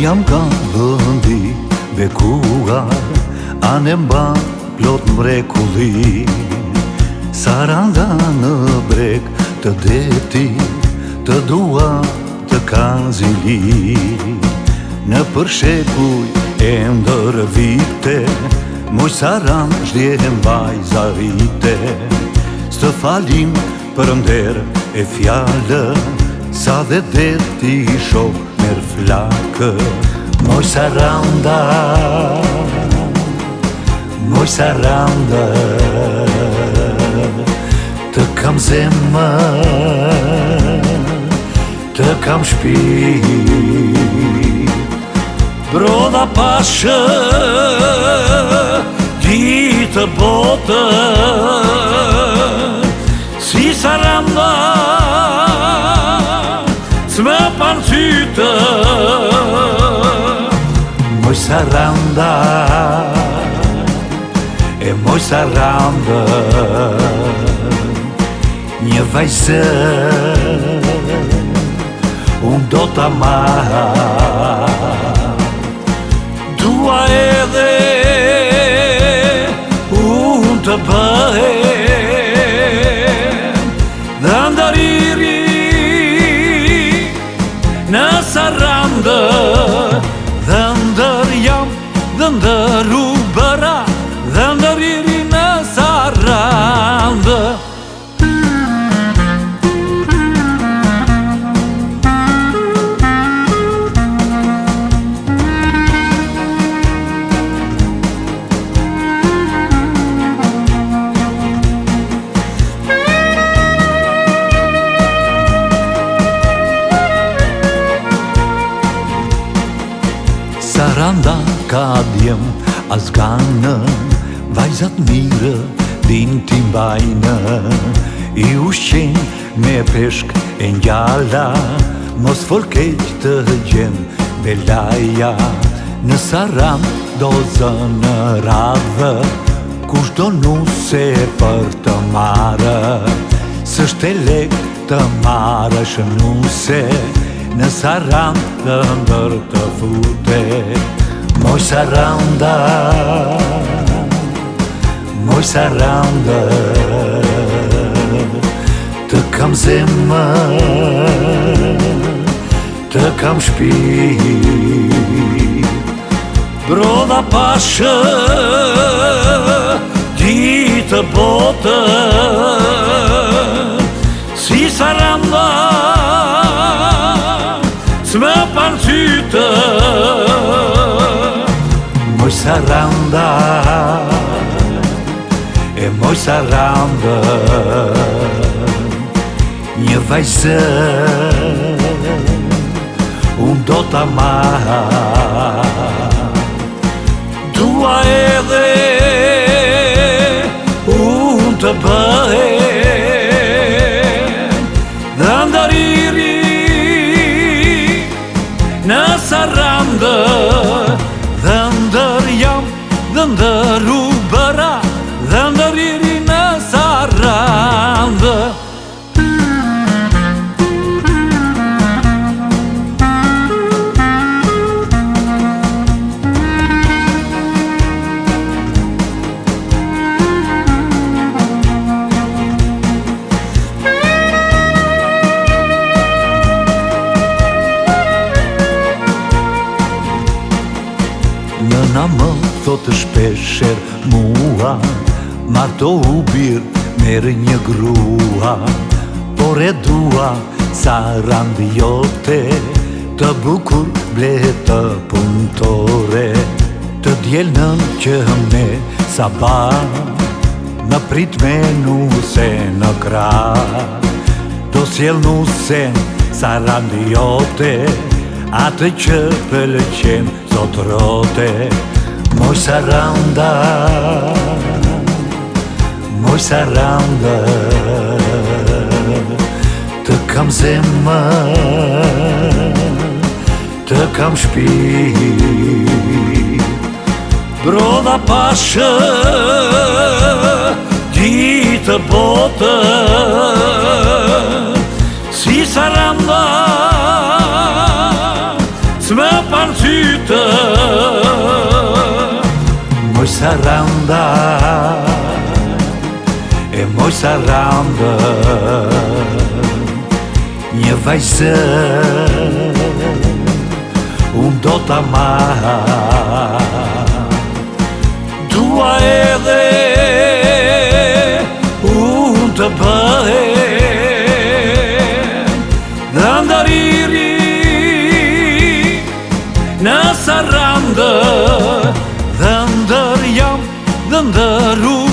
jam ka vëndi bekuar, anë mba plot mrekulli. Saranda në brek të deti, të dua të kanzili. Në përshekuj e ndër vite, moj saran shdjehem vajza rite. Së falim për nder e fjallë, sa dhe deti shok merë flakë. Moj saranda, moj saranda, të kam zemër, të kam shpirt. Brodha pashë, ditë botë, si saranda, s'më pan sytë. Moj saranda, e moj saranda, një vajzë unë do t'a marr. Dua edhe unë të bëhem dhëndëriri në sarandë. Dhëndër jam, dhëndër u bëra, dhëndëriri në sarandë. Saranda ka djem as ganë, vajzat mire din t'i mbajnë. I ushqen me peshk e njala, mos folkeq të gjen belaja. Në Saran do zënë radhë, kush do nuse për të marë. S'është e lek të marë shënuse, në Saran të ndër të fute. Moj saranda, moj saranda, të kam zemër, të kam shpirt. Brodha pashë, ditë botë, si saranda, s'më pan sytë. Moj saranda, e moj saranda, një vajzë unë do t'a marr. Dua edhe unë të bëhem dhëndëriri në sarandë. Dhëndër jam, dhëndër u bëra, dhëndëriri në sarandë. Nëna më thotë shpesher mua, marto u birë merë një grua. Por e dua sarandë jote, të bukur bletë punëtore. Të djelnën që me sabah, në prit me nuse në krah. Do sjell nusen sarandë jote, atë që pëlqen zotrote. Moj saranda, moj saranda, të kam zemër, të kam shpirt. Brodha pashë, ditë botë, si saranda, s'më pan sytë. Moj Saranda, e moj Saranda, një vajzë unë do ta marr. Dua edhe unë të bëhem dhëndëriri në Sarandë. Dhëndër jam, dhëndëru